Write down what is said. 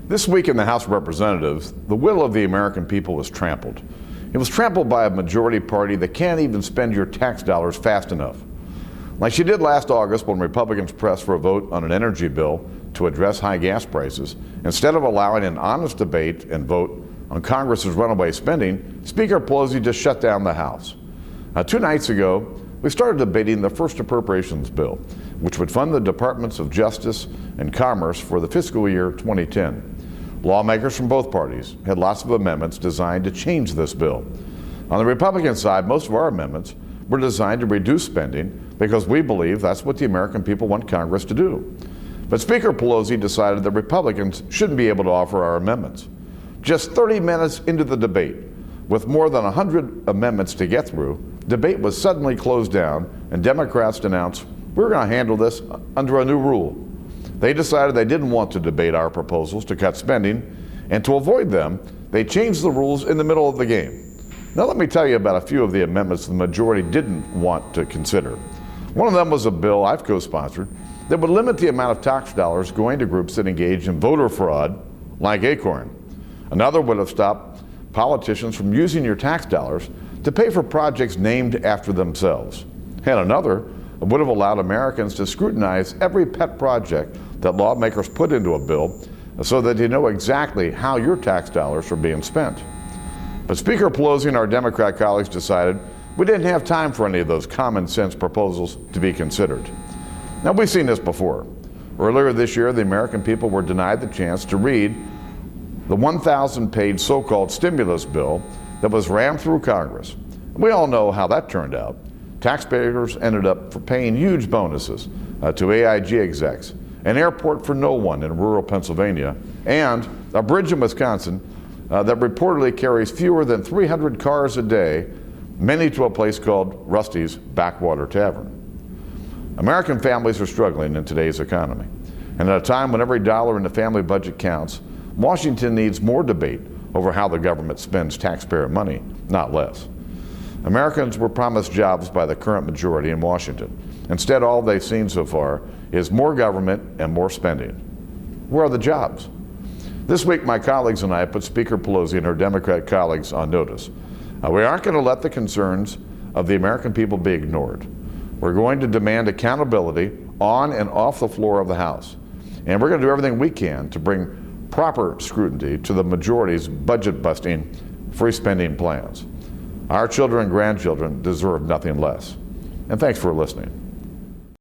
This week in the House of Representatives, the will of the American people was trampled. It was trampled by a majority party that can't even spend your tax dollars fast enough. Like she did last August when Republicans pressed for a vote on an energy bill to address high gas prices, instead of allowing an honest debate and vote on Congress's runaway spending, Speaker Pelosi just shut down the House. 2 nights ago, we started debating the first appropriations bill, which would fund the Departments of Justice and Commerce for the fiscal year 2010. Lawmakers from both parties had lots of amendments designed to change this bill. On the Republican side, most of our amendments were designed to reduce spending because we believe that's what the American people want Congress to do. But Speaker Pelosi decided that Republicans shouldn't be able to offer our amendments. Just 30 minutes into the debate, with more than 100 amendments to get through, debate was suddenly closed down and Democrats announced, we're going to handle this under a new rule. They decided they didn't want to debate our proposals to cut spending, and to avoid them, they changed the rules in the middle of the game. Now let me tell you about a few of the amendments the majority didn't want to consider. One of them was a bill I've co-sponsored that would limit the amount of tax dollars going to groups that engage in voter fraud, like Acorn. Another would have stopped politicians from using your tax dollars to pay for projects named after themselves. And another would have allowed Americans to scrutinize every pet project that lawmakers put into a bill so that they know exactly how your tax dollars are being spent. But Speaker Pelosi and our Democrat colleagues decided we didn't have time for any of those common sense proposals to be considered. Now, we've seen this before. Earlier this year, the American people were denied the chance to read the 1,000-page so-called stimulus bill that was rammed through Congress. We all know how that turned out. Taxpayers ended up paying huge bonuses to AIG execs, an airport for no one in rural Pennsylvania, and a bridge in Wisconsin that reportedly carries fewer than 300 cars a day, many to a place called Rusty's Backwater Tavern. American families are struggling in today's economy. And at a time when every dollar in the family budget counts, Washington needs more debate over how the government spends taxpayer money, not less. Americans were promised jobs by the current majority in Washington. Instead, all they've seen so far is more government and more spending. Where are the jobs? This week, my colleagues and I put Speaker Pelosi and her Democrat colleagues on notice. We aren't going to let the concerns of the American people be ignored. We're going to demand accountability on and off the floor of the House. And we're going to do everything we can to bring proper scrutiny to the majority's budget-busting, free spending plans. Our children and grandchildren deserve nothing less. And thanks for listening.